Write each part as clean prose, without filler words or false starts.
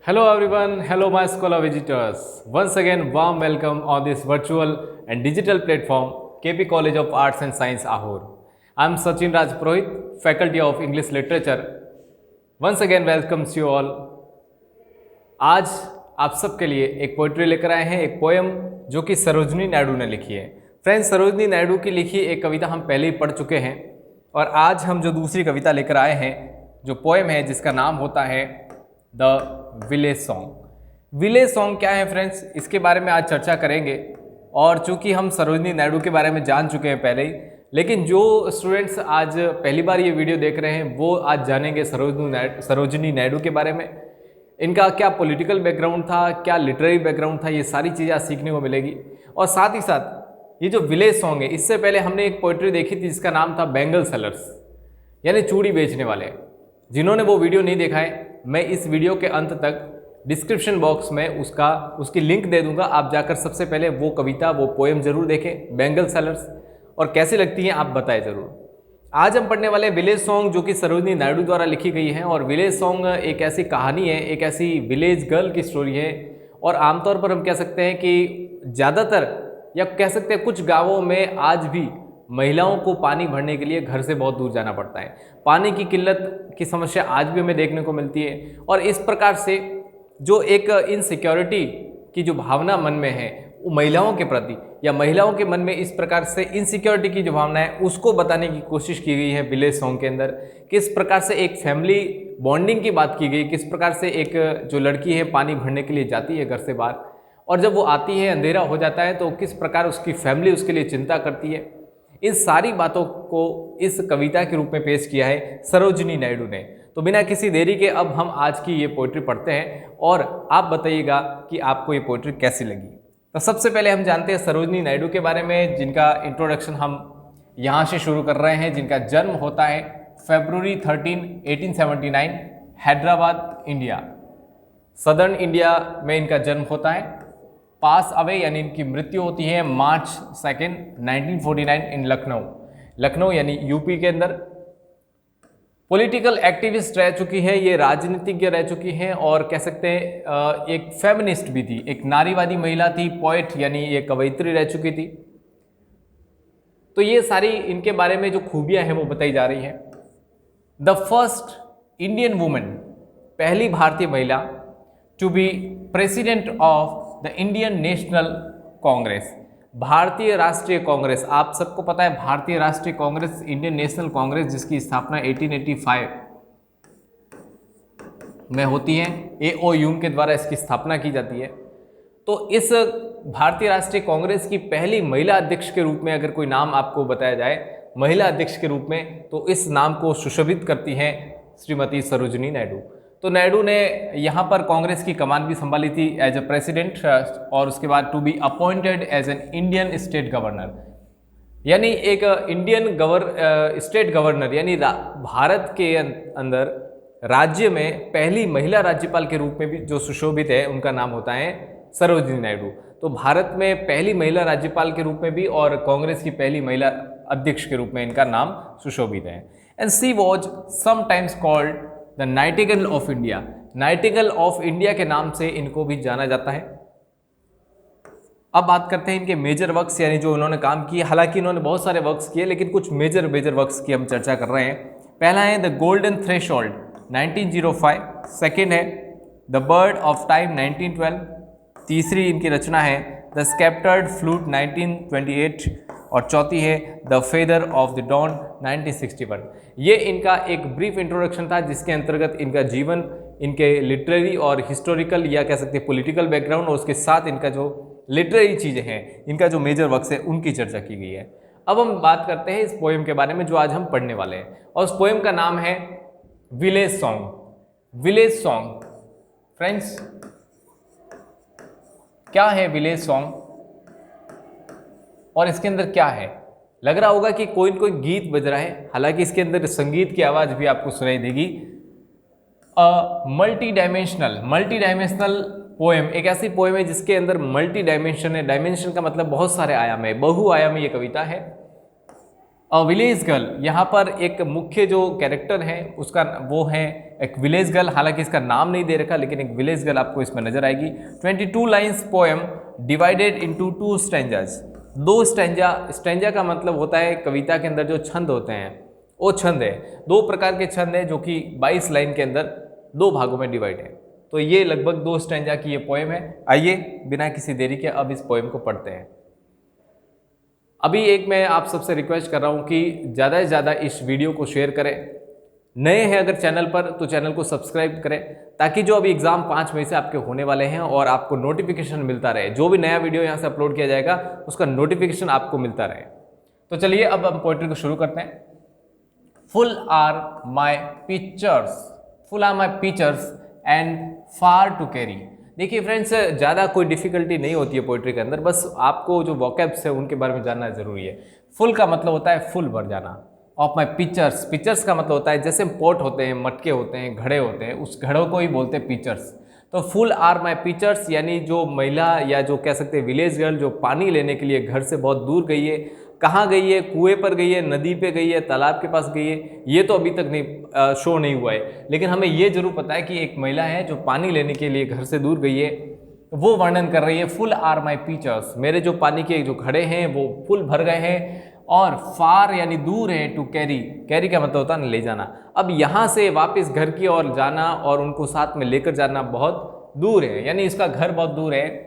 Hello everyone, hello my scholar visitors. Once again, warm welcome on this virtual and digital platform, KP College of Arts and Science Ahur. I am Sachin Raj Purohit, Faculty of English Literature. Once again welcomes you all. आज आप सबके लिए एक poetry लेकर आए हैं, एक poem जो कि सरोजनी नायडू ने लिखी है। फ्रेंड्स, सरोजनी नायडू की लिखी एक कविता हम पहले ही पढ़ चुके हैं और आज हम जो दूसरी कविता लेकर आए हैं, जो पोएम है जिसका नाम होता है the village song. Village song क्या है फ्रेंड्स, इसके बारे में आज चर्चा करेंगे। और चूंकि हम सरोजनी नायडू के बारे में जान चुके हैं पहले ही, लेकिन जो स्टूडेंट्स आज पहली बार ये वीडियो देख रहे हैं वो आज जानेंगे सरोजनी नायडू के बारे में। इनका क्या पॉलिटिकल बैकग्राउंड था, क्या लिटरेरी बैकग्राउंड था, ये सारी चीज़ें आज सीखने को मिलेगी। और साथ ही साथ ये जो विलेज सॉन्ग है, इससे पहले हमने एक पोइट्री देखी थी जिसका नाम था बैंगल सेलर्स, यानी चूड़ी बेचने वाले। जिन्होंने वो वीडियो नहीं देखा है, मैं इस वीडियो के अंत तक डिस्क्रिप्शन बॉक्स में उसकी लिंक दे दूंगा। आप जाकर सबसे पहले वो कविता, वो पोएम जरूर देखें, बैंगल सेलर्स, और कैसी लगती हैं आप बताएं ज़रूर। आज हम पढ़ने वाले विलेज सॉन्ग जो कि सरोजनी नायडू द्वारा लिखी गई है। और विलेज सॉन्ग एक ऐसी कहानी है, एक ऐसी विलेज गर्ल की स्टोरी है। और आमतौर पर हम कह सकते हैं कि ज़्यादातर, या कह सकते हैं कुछ गाँवों में आज भी महिलाओं को पानी भरने के लिए घर से बहुत दूर जाना पड़ता है। पानी की किल्लत की समस्या आज भी हमें देखने को मिलती है। और इस प्रकार से जो एक इनसिक्योरिटी की जो भावना मन में है वो महिलाओं के प्रति, या महिलाओं के मन में इस प्रकार से इनसिक्योरिटी की जो भावना है उसको बताने की कोशिश की गई है विलेज सॉन्ग के अंदर। किस प्रकार से एक फैमिली बॉन्डिंग की बात की गई, किस प्रकार से एक जो लड़की है पानी भरने के लिए जाती है घर से बाहर, और जब वो आती है अंधेरा हो जाता है तो किस प्रकार उसकी फैमिली उसके लिए चिंता करती है। इन सारी बातों को इस कविता के रूप में पेश किया है सरोजनी नायडू ने। तो बिना किसी देरी के अब हम आज की ये पोइट्री पढ़ते हैं और आप बताइएगा कि आपको ये पोइट्री कैसी लगी। तो सबसे पहले हम जानते हैं सरोजनी नायडू के बारे में, जिनका इंट्रोडक्शन हम यहाँ से शुरू कर रहे हैं। जिनका जन्म होता है फरवरी 13, 1879, हैदराबाद, इंडिया, सदर्न इंडिया में इनका जन्म होता है। पास अवे यानी इनकी मृत्यु होती है मार्च 2, 1949 इन लखनऊ यानी यूपी के अंदर। पॉलिटिकल एक्टिविस्ट रह चुकी है, ये राजनीतिज्ञ रह चुकी हैं, और कह सकते हैं एक फेमिनिस्ट भी थी, एक नारीवादी महिला थी, पोएट यानी ये कवयित्री रह चुकी थी। तो ये सारी इनके बारे में जो खूबियां हैं वो बताई जा रही हैं। द फर्स्ट इंडियन वुमेन, पहली भारतीय महिला to be president of the Indian National Congress, भारतीय राष्ट्रीय कांग्रेस। आप सबको पता है भारतीय राष्ट्रीय कांग्रेस, इंडियन नेशनल कांग्रेस, जिसकी स्थापना 1885 में होती है। A.O. ह्यूम के द्वारा इसकी स्थापना की जाती है। तो इस भारतीय राष्ट्रीय कांग्रेस की पहली महिला अध्यक्ष के रूप में अगर कोई नाम आपको बताया जाए, महिला अध्यक्ष के रूप में, तो इस नाम को सुशोभित करती हैं श्रीमती सरोजनी नायडू। तो नायडू ने यहाँ पर कांग्रेस की कमान भी संभाली थी एज अ प्रेसिडेंट, और उसके बाद to be appointed as an Indian state governor, यानी एक इंडियन स्टेट गवर्नर, यानी भारत के अंदर राज्य में पहली महिला राज्यपाल के रूप में भी जो सुशोभित है उनका नाम होता है सरोजनी नायडू। तो भारत में पहली महिला राज्यपाल के रूप में भी और कांग्रेस की पहली महिला अध्यक्ष के रूप में इनका नाम सुशोभित है। And she was sometimes called the nightingale of India, nightingale of India के नाम से इनको भी जाना जाता है। अब बात करते हैं इनके मेजर वर्क्स, यानी जो उन्होंने काम किए। हालांकि इन्होंने बहुत सारे वर्क्स किए, लेकिन कुछ मेजर वर्क्स की हम चर्चा कर रहे हैं। पहला है द गोल्डन थ्रेशोल्ड 1905, सेकेंड है द बर्ड ऑफ टाइम 1912, तीसरी इनकी रचना है द स्कैप्टर्ड फ्लूट 1928, और चौथी है the feather of the dawn 1961। ये इनका एक ब्रीफ इंट्रोडक्शन था जिसके अंतर्गत इनका जीवन, इनके लिटरेरी और हिस्टोरिकल, या कह सकते हैं पॉलिटिकल बैकग्राउंड, और उसके साथ इनका जो लिटरेरी चीज़ें हैं, इनका जो मेजर वर्क्स है, उनकी चर्चा की गई है। अब हम बात करते हैं इस पोएम के बारे में जो आज हम पढ़ने वाले हैं, और उस पोएम का नाम है village song. Village song friends, क्या है विलेज सॉन्ग और इसके अंदर क्या है? लग रहा होगा कि कोई न कोई गीत बज रहा है, हालांकि इसके अंदर संगीत की आवाज़ भी आपको सुनाई देगी। मल्टी डायमेंशनल पोएम, एक ऐसी पोएम है जिसके अंदर मल्टी डायमेंशन है। डायमेंशन का मतलब बहुत सारे आयाम है, बहुआयामी ये कविता है। अ विलेज गर्ल, यहाँ पर एक मुख्य जो कैरेक्टर है उसका वो है एक विलेज गर्ल, हालांकि इसका नाम नहीं दे रखा लेकिन एक विलेज गर्ल आपको इसमें नजर आएगी। 22 lines poem divided into 2 stanzas. 2 stanza, stanza का मतलब होता है कविता के अंदर जो छंद होते हैं वो छंद है। 2 प्रकार के छंद है जो कि 22 लाइन के अंदर 2 भागों में डिवाइड है। तो ये लगभग 2 स्टैंजा की ये पोएम है। आइए बिना किसी देरी के अब इस पोएम को पढ़ते हैं। अभी एक मैं आप सबसे रिक्वेस्ट कर रहा हूँ कि ज़्यादा से ज़्यादा इस वीडियो को शेयर करें। नए हैं अगर चैनल पर तो चैनल को सब्सक्राइब करें, ताकि जो अभी एग्ज़ाम 5 मई से आपके होने वाले हैं और आपको नोटिफिकेशन मिलता रहे, जो भी नया वीडियो यहाँ से अपलोड किया जाएगा उसका नोटिफिकेशन आपको मिलता रहे। तो चलिए अब हम पोइट्री को शुरू करते हैं। Full are my pitchers, full are my pitchers and far to carry. देखिए फ्रेंड्स, ज़्यादा कोई डिफिकल्टी नहीं होती है पोइट्री के अंदर, बस आपको जो वोकैब्स है उनके बारे में जानना जरूरी है। फुल का मतलब होता है फुल भर जाना। ऑफ माई पिक्चर्स, पिक्चर्स का मतलब होता है जैसे पॉट होते हैं, मटके होते हैं, घड़े होते हैं, उस घड़ों को ही बोलते हैं पिक्चर्स। तो फुल आर माई पिक्चर्स यानी जो महिला या जो कह सकते हैं विलेज गर्ल जो पानी लेने के लिए घर से बहुत दूर गई है, कहाँ गई है, कुएं पर गई है, नदी पे गई है, तालाब के पास गई है, ये तो अभी तक नहीं शो नहीं हुआ है, लेकिन हमें ये जरूर पता है कि एक महिला है जो पानी लेने के लिए घर से दूर गई है, वो वर्णन कर रही है। फुल आर माई पिक्चर्स, मेरे जो पानी के जो घड़े हैं वो फुल भर गए हैं, और फार यानी दूर है, टू कैरी, कैरी का मतलब होता है ले जाना। अब यहाँ से वापस घर की ओर जाना और उनको साथ में लेकर जाना बहुत दूर है, यानी इसका घर बहुत दूर है।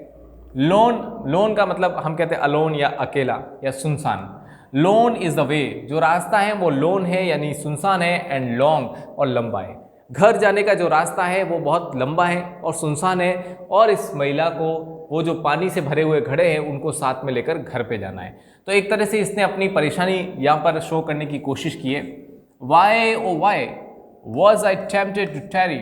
लोन, लोन का मतलब हम कहते हैं अलोन या अकेला या सुनसान। लोन इज द वे, जो रास्ता है वो लोन है यानी सुनसान है, एंड लॉन्ग और लंबा है। घर जाने का जो रास्ता है वो बहुत लंबा है और सुनसान है, और इस महिला को वो जो पानी से भरे हुए घड़े हैं उनको साथ में लेकर घर पे जाना है। तो एक तरह से इसने अपनी परेशानी यहाँ पर शो करने की कोशिश की है। Why oh why was I tempted to tarry,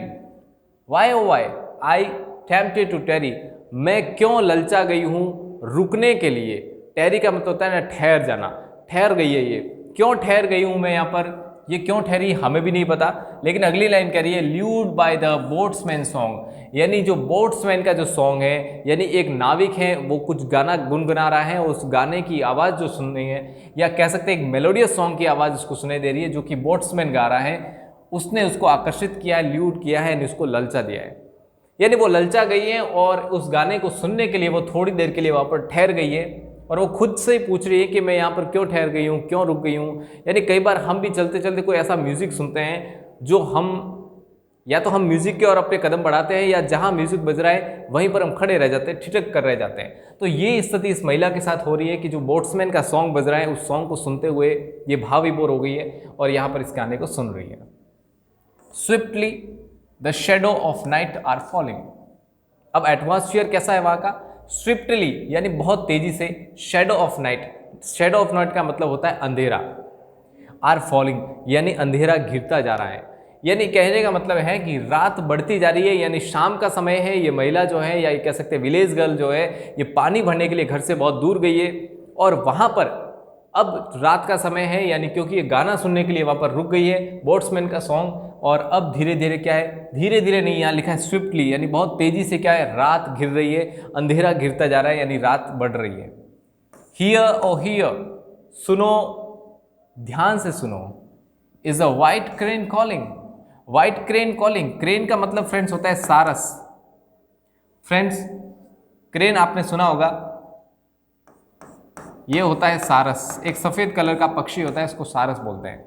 why oh why I tempted to tarry, मैं क्यों ललचा गई हूँ रुकने के लिए। टैरी का मतलब होता है ना ठहर जाना, ठहर गई है ये, क्यों ठहर गई हूँ मैं यहाँ पर, ये क्यों ठहरी हमें भी नहीं पता। लेकिन अगली लाइन कह रही है ल्यूड बाय द बोट्समैन सॉन्ग, यानी जो बोट्समैन का जो सॉन्ग है, यानी एक नाविक है वो कुछ गाना गुनगुना रहा है, उस गाने की आवाज़ जो सुन रही है, या कह सकते हैं एक मेलोडियस सॉन्ग की आवाज़ उसको सुनाई दे रही है जो कि बोट्समैन गा रहा है, उसने उसको आकर्षित किया है, ल्यूड किया है, उसको ललचा दिया है। यानी वो ललचा गई है और उस गाने को सुनने के लिए वो थोड़ी देर के लिए वहाँ पर ठहर गई है, और वो खुद से ही पूछ रही है कि मैं यहाँ पर क्यों ठहर गई हूँ, क्यों रुक गई हूँ। यानी कई बार हम भी चलते चलते कोई ऐसा म्यूज़िक सुनते हैं जो हम या तो हम म्यूज़िक की ओर अपने कदम बढ़ाते हैं, या जहाँ म्यूज़िक बज रहा है वहीं पर हम खड़े रह जाते हैं, ठिठक कर रह जाते हैं। तो ये स्थिति इस महिला के साथ हो रही है कि जो बोट्समैन का सॉन्ग बज रहा है उस सॉन्ग को सुनते हुए ये भाव विभोर हो गई है और यहाँ पर इस गाने को सुन रही है। Swiftly the shadow of night are falling. अब एटमॉस्फेयर कैसा है वहाँ का, स्विफ्टली यानी बहुत तेजी से, shadow of night, shadow of night का मतलब होता है अंधेरा, आर फॉलिंग यानी अंधेरा घिरता जा रहा है। यानी कहने का मतलब है कि रात बढ़ती जा रही है, यानी शाम का समय है, ये महिला जो है या ये कह सकते हैं विलेज गर्ल जो है ये पानी भरने के लिए घर से बहुत दूर गई है, और वहाँ पर अब रात का समय है, यानी क्योंकि ये गाना सुनने के लिए वहाँ पर रुक गई है, बोट्समैन का सॉन्ग, और अब धीरे धीरे क्या है, धीरे धीरे नहीं, यहाँ लिखा है स्विफ्टली, यानी बहुत तेजी से क्या है, रात घिर रही है, अंधेरा घिरता जा रहा है, यानी रात बढ़ रही है। हियर ओ हियर, सुनो, ध्यान से सुनो, is a white crane calling, white crane calling, crane का मतलब फ्रेंड्स होता है सारस। फ्रेंड्स क्रेन आपने सुना होगा, ये होता है सारस, एक सफ़ेद कलर का पक्षी होता है, इसको सारस बोलते हैं।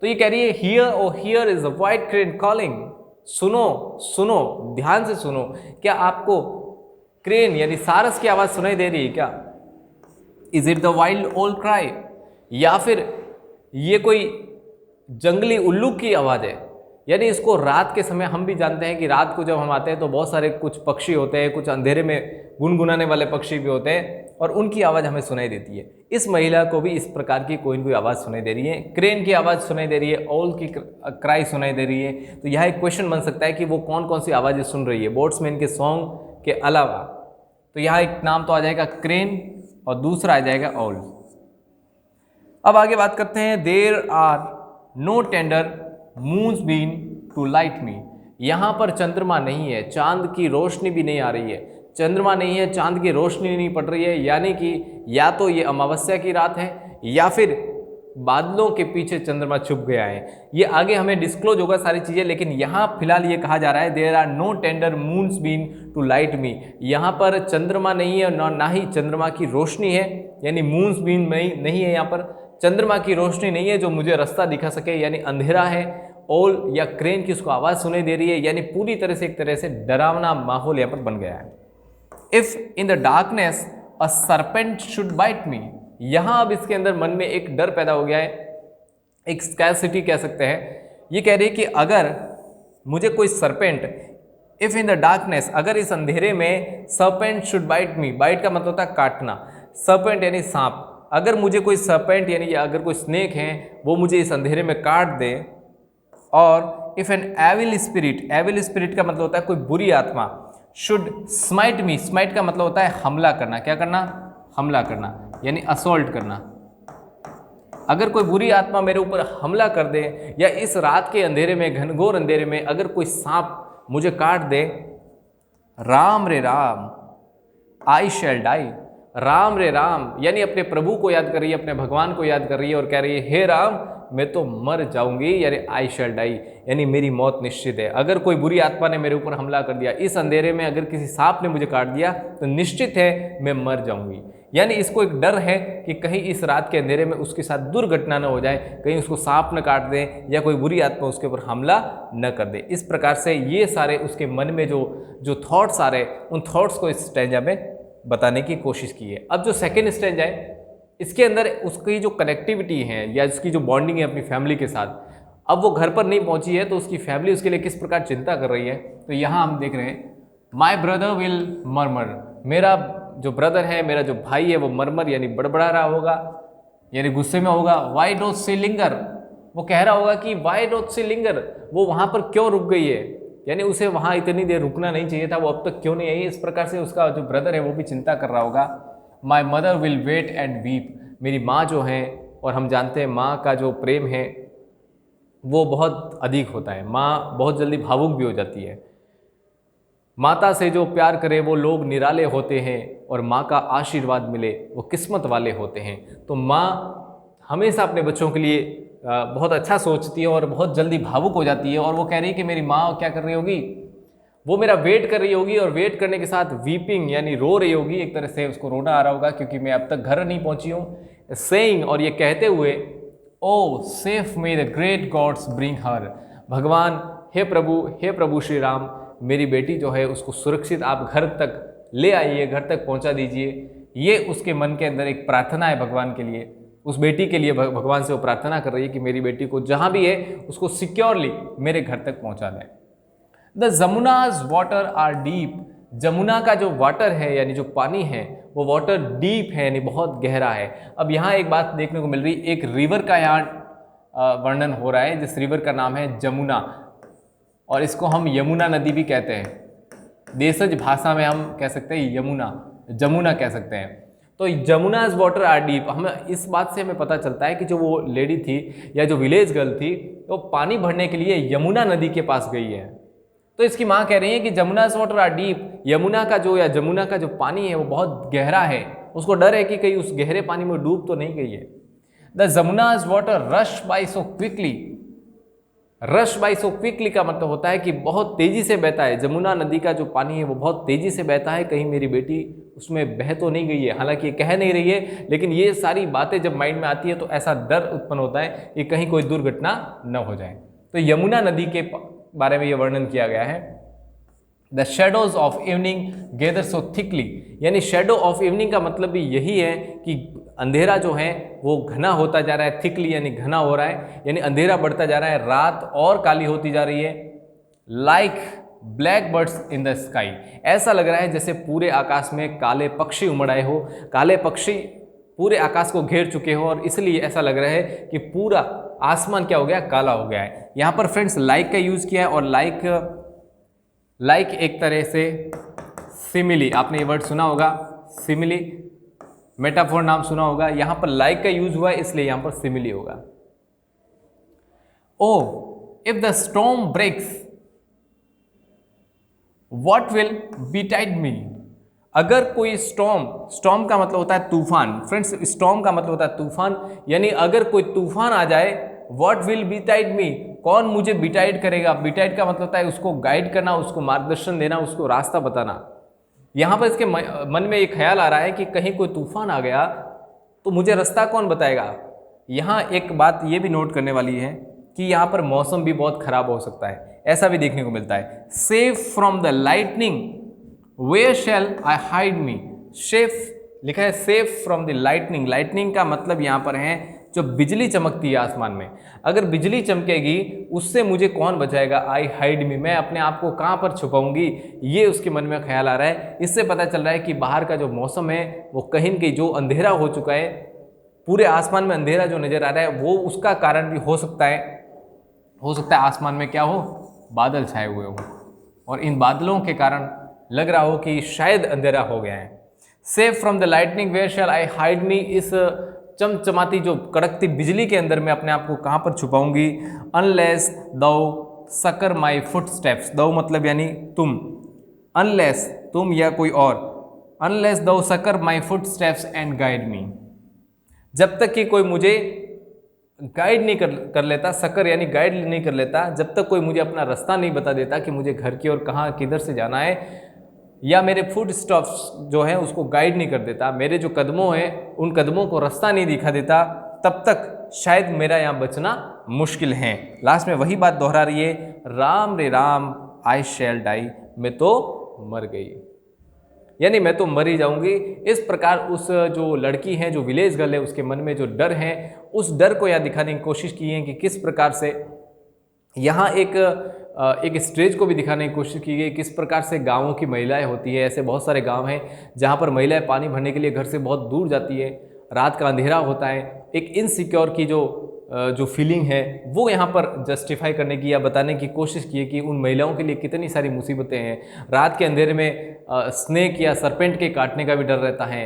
तो ये कह रही है hear oh hear is a white crane calling, सुनो सुनो, ध्यान से सुनो। क्या आपको क्रेन यानी सारस की आवाज़ सुनाई दे रही है क्या? इज इट द वाइल्ड ओल क्राई, या फिर ये कोई जंगली उल्लू की आवाज़ है? यानी इसको रात के समय, हम भी जानते हैं कि रात को जब हम आते हैं तो बहुत सारे कुछ पक्षी होते हैं, कुछ अंधेरे में गुनगुनाने वाले पक्षी भी होते हैं, और उनकी आवाज़ हमें सुनाई देती है। इस महिला को भी इस प्रकार की कोई न कोई आवाज़ सुनाई दे रही है, क्रेन की आवाज़ सुनाई दे रही है, ओल की क्राई सुनाई दे रही है। तो यह एक क्वेश्चन बन सकता है कि वो कौन कौन सी आवाज़ें सुन रही है बोट्समैन के सॉन्ग के अलावा। तो यहाँ एक नाम तो आ जाएगा क्रेन और दूसरा आ जाएगा ओल। अब आगे बात करते हैं, there are no tender moons been to light me. यहाँ पर चंद्रमा नहीं है, चांद की रोशनी भी नहीं आ रही है, चंद्रमा नहीं है, चांद की रोशनी नहीं पड़ रही है, यानी कि या तो ये अमावस्या की रात है या फिर बादलों के पीछे चंद्रमा छुप गया है। ये आगे हमें डिस्क्लोज होगा सारी चीज़ें, लेकिन यहाँ फिलहाल ये कहा जा रहा है there are no tender moons been to light me. यहाँ पर चंद्रमा नहीं है, ना ही चंद्रमा की रोशनी है, यानी मून्स बीन नहीं है, यहाँ पर चंद्रमा की रोशनी नहीं है जो मुझे रास्ता दिखा सके, यानी अंधेरा है। ओल या क्रेन की उसको आवाज़ सुनाई दे रही है, यानी पूरी तरह से एक तरह से डरावना माहौल यहाँ पर बन गया है। If in the darkness a serpent should bite me, यहाँ अब इसके अंदर मन में एक डर पैदा हो गया है, एक स्कैरसिटी कह सकते हैं। ये कह रही है कि अगर मुझे कोई serpent, if in the darkness, अगर इस अंधेरे में serpent should bite me, bite का मतलब होता है काटना, सरपेंट यानी सांप, अगर मुझे कोई सरपेंट यानी अगर कोई स्नेक है वो मुझे इस अंधेरे में काट दे, और if an evil spirit, evil spirit का मतलब होता है कोई बुरी आत्मा, शुड स्माइट मी, स्माइट का मतलब होता है हमला करना, क्या करना, हमला करना, यानी असॉल्ट करना। अगर कोई बुरी आत्मा मेरे ऊपर हमला कर दे, या इस रात के अंधेरे में, घनघोर अंधेरे में अगर कोई सांप मुझे काट दे, राम रे राम आई शैल डाई, राम रे राम यानी अपने प्रभु को याद कर रही है, अपने भगवान को याद कर रही है और कह रही है हे राम मैं तो मर जाऊंगी, यानी आई शैल डाई, यानी मेरी मौत निश्चित है। अगर कोई बुरी आत्मा ने मेरे ऊपर हमला कर दिया, इस अंधेरे में अगर किसी सांप ने मुझे काट दिया तो निश्चित है मैं मर जाऊंगी। यानी इसको एक डर है कि कहीं इस रात के अंधेरे में उसके साथ दुर्घटना न हो जाए, कहीं उसको सांप न काट दे या कोई बुरी आत्मा उसके ऊपर हमला न कर दे। इस प्रकार से ये सारे उसके मन में जो थॉट्स आ रहे, उन थॉट्स को इस स्टैंजा में बताने की कोशिश की है। अब जो सेकेंड स्टैंजा है, इसके अंदर उसकी जो कनेक्टिविटी है या उसकी जो बॉन्डिंग है अपनी फैमिली के साथ, अब वो घर पर नहीं पहुंची है तो उसकी फैमिली उसके लिए किस प्रकार चिंता कर रही है। तो यहाँ हम देख रहे हैं माई ब्रदर विल मरमर, मेरा जो ब्रदर है, मेरा जो भाई है वो मरमर यानी बड़बड़ा रहा होगा, यानी गुस्से में होगा। वाई डोंट सी लिंगर, वो कह रहा होगा कि वाई डोंट सी लिंगर, वो वहाँ पर क्यों रुक गई है, यानी उसे वहाँ इतनी देर रुकना नहीं चाहिए था, वो अब तक क्यों नहीं आई। इस प्रकार से उसका जो ब्रदर है वो भी चिंता कर रहा होगा। My mother will wait and weep, मेरी माँ जो है, और हम जानते हैं माँ का जो प्रेम है वो बहुत अधिक होता है, माँ बहुत जल्दी भावुक भी हो जाती है। माता से जो प्यार करे वो लोग निराले होते हैं, और माँ का आशीर्वाद मिले वो किस्मत वाले होते हैं। तो माँ हमेशा अपने बच्चों के लिए बहुत अच्छा सोचती है और बहुत जल्दी भावुक हो जाती है, और वो कह रही है कि मेरी माँ क्या कर रही होगी, वो मेरा वेट कर रही होगी, और वेट करने के साथ वीपिंग यानी रो रही होगी, एक तरह से उसको रोना आ रहा होगा क्योंकि मैं अब तक घर नहीं पहुंची हूँ। सेइंग, और ये कहते हुए oh safe may the great gods bring her, भगवान हे प्रभु श्री राम, मेरी बेटी जो है उसको सुरक्षित आप घर तक ले आइए, घर तक पहुंचा दीजिए। ये उसके मन के अंदर एक प्रार्थना है भगवान के लिए, उस बेटी के लिए भगवान से वो प्रार्थना कर रही है कि मेरी बेटी को जहाँ भी है उसको सिक्योरली मेरे घर तक पहुँचा दें। The Jamuna's water are deep, Jamuna का जो वाटर है यानी जो पानी है वो वाटर डीप है यानी बहुत गहरा है। अब यहाँ एक बात देखने को मिल रही, एक रिवर का यहाँ वर्णन हो रहा है, जिस रिवर का नाम है जमुना, और इसको हम यमुना नदी भी कहते हैं, देशज भाषा में हम कह सकते हैं जमुना कह सकते हैं। तो जमुनाज वाटर आर डीप, हमें इस बात से हमें पता चलता है कि जो वो लेडी थी या जो विलेज गर्ल थी तो पानी भरने के लिए यमुना नदी के पास गई है। तो इसकी माँ कह रही है कि जमुनाज वाटर आर डीप, जमुना का जो पानी है वो बहुत गहरा है, उसको डर है कि कहीं उस गहरे पानी में डूब तो नहीं गई है। The Jamuna's water rush by so quickly, rush by so quickly का मतलब होता है कि बहुत तेजी से बहता है। जमुना नदी का जो पानी है वो बहुत तेजी से बहता है, कहीं मेरी बेटी उसमें बह तो नहीं गई है। हालांकि ये कह नहीं रही है, लेकिन ये सारी बातें जब माइंड में आती है तो ऐसा डर उत्पन्न होता है कि कहीं कोई दुर्घटना न हो जाए। तो यमुना नदी के बारे में ये वर्णन किया गया है। The shadows of evening gather so thickly, यानी शेडो ऑफ इवनिंग का मतलब भी यही है कि अंधेरा जो है वो घना होता जा रहा है, थिकली यानी घना हो रहा है, यानी अंधेरा बढ़ता जा रहा है, रात और काली होती जा रही है। Like black birds in the sky, ऐसा लग रहा है जैसे पूरे आकाश में काले पक्षी उमड़ आए हो, काले पक्षी पूरे आकाश को घेर चुके हो, और इसलिए ऐसा लग रहा है कि पूरा आसमान क्या हो गया, काला हो गया है। यहाँ पर फ्रेंड्स लाइक का यूज़ किया है, और लाइक एक तरह से सिमिली, आपने ये वर्ड सुना होगा, सिमिली मेटाफोर नाम सुना होगा, यहाँ पर लाइक का यूज हुआ है इसलिए यहाँ पर सिमिली होगा। Oh if the storm breaks what will betide me, अगर कोई स्टॉर्म का मतलब होता है तूफान। फ्रेंड्स, स्टॉर्म का मतलब होता है तूफान, यानी अगर कोई तूफान आ जाए, व्हाट विल बिटाइड मी, कौन मुझे बिटाइड करेगा। बिटाइड का मतलब होता है उसको गाइड करना, उसको मार्गदर्शन देना, उसको रास्ता बताना। यहाँ पर इसके मन में एक ख्याल आ रहा है कि कहीं कोई तूफान आ गया तो मुझे रास्ता कौन बताएगा। यहाँ एक बात ये भी नोट करने वाली है कि यहाँ पर मौसम भी बहुत खराब हो सकता है, ऐसा भी देखने को मिलता है। Safe from the lightning where shall I hide me. Safe लिखा है safe from the lightning. Lightning का मतलब यहाँ पर है जो बिजली चमकती है आसमान में, अगर बिजली चमकेगी उससे मुझे कौन बचाएगा। आई हाइड मी, मैं अपने आप को कहाँ पर छुपाऊंगी, ये उसके मन में ख्याल आ रहा है। इससे पता चल रहा है कि बाहर का जो मौसम है वो कहीं की जो अंधेरा हो चुका है, पूरे आसमान में अंधेरा जो नज़र आ रहा है वो उसका कारण भी हो सकता है आसमान में क्या हो, बादल छाए हुए हो, और इन बादलों के कारण लग रहा हो कि शायद अंधेरा हो गया है। Safe from the lightning where shall I hide me, इस चमचमाती जो कड़कती बिजली के अंदर मैं अपने आप को कहाँ पर छुपाऊंगी। अनलेस दो सकर माई फुट स्टेप्स, दो मतलब यानी तुम, अनलेस तुम या कोई और, अनलेस दो sucker my foot steps and guide me, जब तक कि कोई मुझे गाइड नहीं कर लेता, सकर यानी गाइड नहीं कर लेता, जब तक कोई मुझे अपना रास्ता नहीं बता देता कि मुझे घर की ओर कहाँ किधर से जाना है, या मेरे फुट स्टॉप्स जो है उसको गाइड नहीं कर देता, मेरे जो कदमों हैं उन कदमों को रास्ता नहीं दिखा देता, तब तक शायद मेरा यहाँ बचना मुश्किल है। लास्ट में वही बात दोहरा रही है, राम रे राम आई शैल डाई, मैं तो मर गई, यानी मैं तो मर ही जाऊंगी। इस प्रकार उस जो लड़की है, जो विलेज गर्ल है, उसके मन में जो डर है, उस डर को यहाँ दिखाने की कोशिश की है कि किस प्रकार से यहाँ एक स्टेज को भी दिखाने की कोशिश की गई, किस प्रकार से गाँवों की महिलाएं होती है। ऐसे बहुत सारे गांव हैं जहाँ पर महिलाएं पानी भरने के लिए घर से बहुत दूर जाती है, रात का अंधेरा होता है, एक इनसिक्योर की जो फीलिंग है वो यहाँ पर जस्टिफाई करने की या बताने की कोशिश की है कि उन महिलाओं के लिए कितनी सारी मुसीबतें हैं। रात के अंधेरे में स्नेक या सरपेंट के काटने का भी डर रहता है।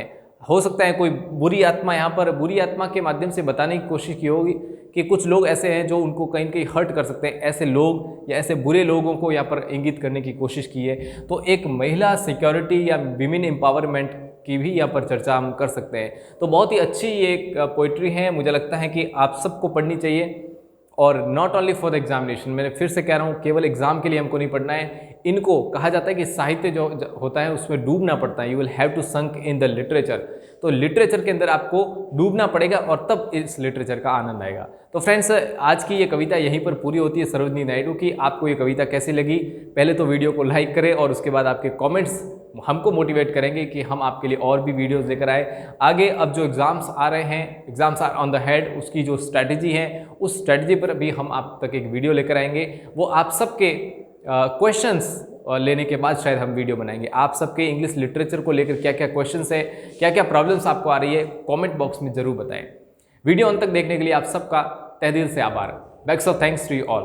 हो सकता है कोई बुरी आत्मा, यहाँ पर बुरी आत्मा के माध्यम से बताने की कोशिश की होगी कि कुछ लोग ऐसे हैं जो उनको कहीं कहीं हर्ट कर सकते हैं। ऐसे लोग या ऐसे बुरे लोगों को यहाँ पर इंगित करने की कोशिश की है। तो एक महिला सिक्योरिटी या विमेन एम्पावरमेंट की भी यहाँ पर चर्चा हम कर सकते हैं। तो बहुत ही अच्छी ये एक पोइट्री है, मुझे लगता है कि आप सबको पढ़नी चाहिए, और not only for the examination. मैंने फिर से कह रहा हूँ, केवल एग्जाम के लिए हमको नहीं पढ़ना है। इनको कहा जाता है कि साहित्य जो होता है उसमें डूबना पड़ता है, you will have to sunk in the literature. तो लिटरेचर के अंदर आपको डूबना पड़ेगा और तब इस लिटरेचर का आनंद आएगा। तो फ्रेंड्स, आज की ये कविता यहीं पर पूरी होती है सरोजनी नायडू की। आपको ये कविता कैसी लगी, पहले तो वीडियो को लाइक करें और उसके बाद आपके कमेंट्स हमको मोटिवेट करेंगे कि हम आपके लिए और भी वीडियोस लेकर आए। आगे अब जो एग्ज़ाम्स आ रहे हैं, exams are on the head, उसकी जो स्ट्रैटेजी है उस स्ट्रैटेजी पर भी हम आप तक एक वीडियो लेकर आएंगे। वो आप सबके क्वेश्चंस लेने के बाद शायद हम वीडियो बनाएंगे। आप सबके इंग्लिश लिटरेचर को लेकर क्या क्या क्वेश्चंस है, क्या क्या प्रॉब्लम्स आपको आ रही है, कमेंट बॉक्स में ज़रूर बताएं। वीडियो अंत तक देखने के लिए आप सबका तहे दिल से आभार। Backs of thanks to you all.